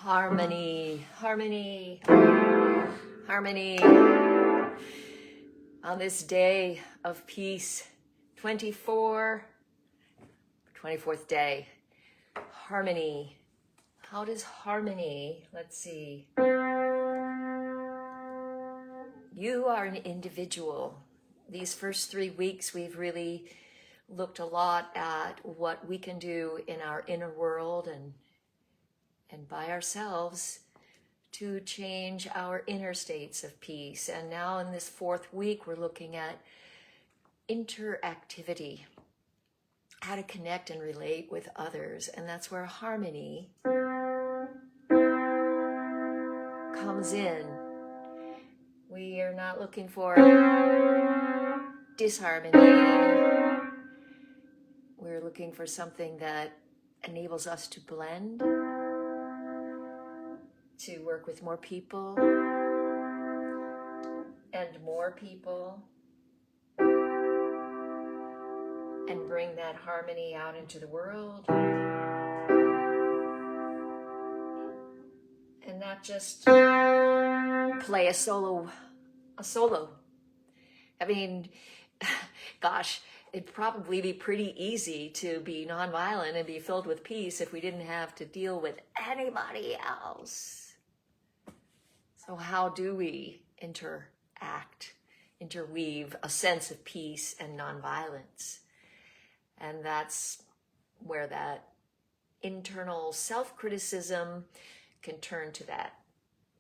Harmony, harmony, harmony. On this day of peace, 24, 24th day, harmony. How does harmony, let's see. You are an individual. These first 3 weeks, we've really looked a lot at what we can do in our inner world and by ourselves to change our inner states of peace. And now in this 4th week, we're looking at interactivity, how to connect and relate with others. And that's where harmony comes in. We are not looking for disharmony. We're looking for something that enables us to blend, to work with more people and more people, and bring that harmony out into the world. And not just play a solo. I mean, gosh, it'd probably be pretty easy to be nonviolent and be filled with peace if we didn't have to deal with anybody else. So how do we interweave a sense of peace and nonviolence? And that's where that internal self-criticism can turn to that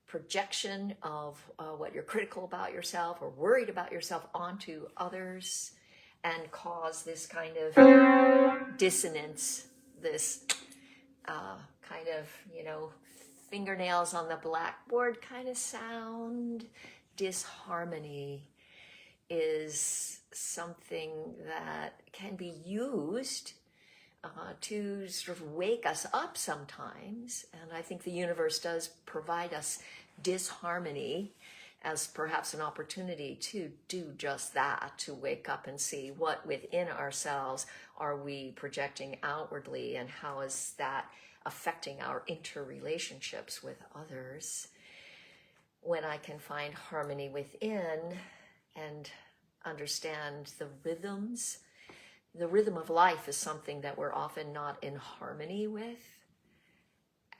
projection of what you're critical about yourself or worried about yourself onto others, and cause this kind of dissonance, this kind of, fingernails on the blackboard kind of sound. Disharmony is something that can be used to sort of wake us up sometimes. And I think the universe does provide us disharmony as perhaps an opportunity to do just that, to wake up and see what within ourselves are we projecting outwardly, and how is that affecting our interrelationships with others. When I can find harmony within and understand the rhythms, the rhythm of life is something that we're often not in harmony with.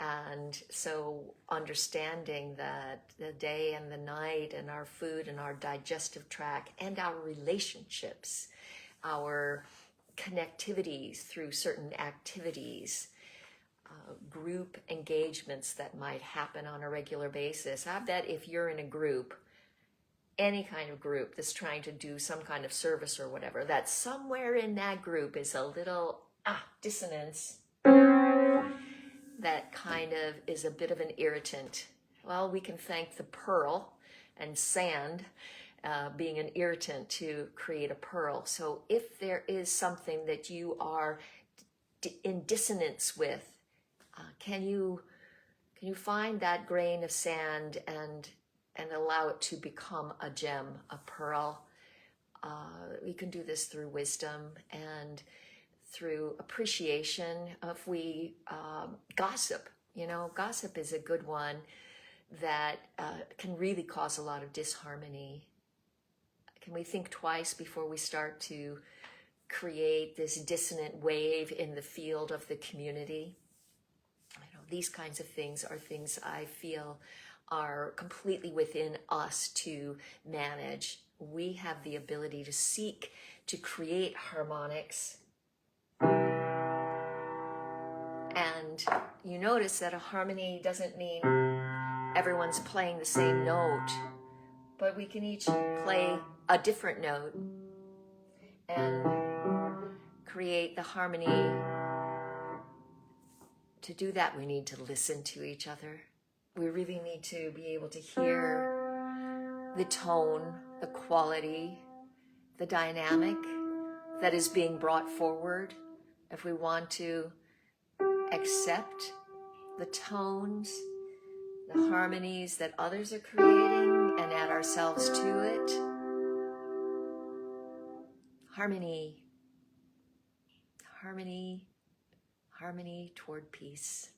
And so understanding that the day and the night and our food and our digestive tract and our relationships, our connectivities through certain activities, group engagements that might happen on a regular basis. I bet if you're in a group, any kind of group that's trying to do some kind of service or whatever, that somewhere in that group is a little dissonance that kind of is a bit of an irritant. Well, we can thank the pearl and sand being an irritant to create a pearl. So if there is something that you are in dissonance with, can you find that grain of sand and allow it to become a gem, a pearl? We can do this through wisdom and through appreciation. If we gossip, gossip is a good one that can really cause a lot of disharmony. Can we think twice before we start to create this dissonant wave in the field of the community? These kinds of things are things I feel are completely within us to manage. We have the ability to seek to create harmonics. And you notice that a harmony doesn't mean everyone's playing the same note, but we can each play a different note and create the harmony. To do that, we need to listen to each other. We really need to be able to hear the tone, the quality, the dynamic that is being brought forward. If we want to accept the tones, the harmonies that others are creating, and add ourselves to it. Harmony, harmony, harmony toward peace.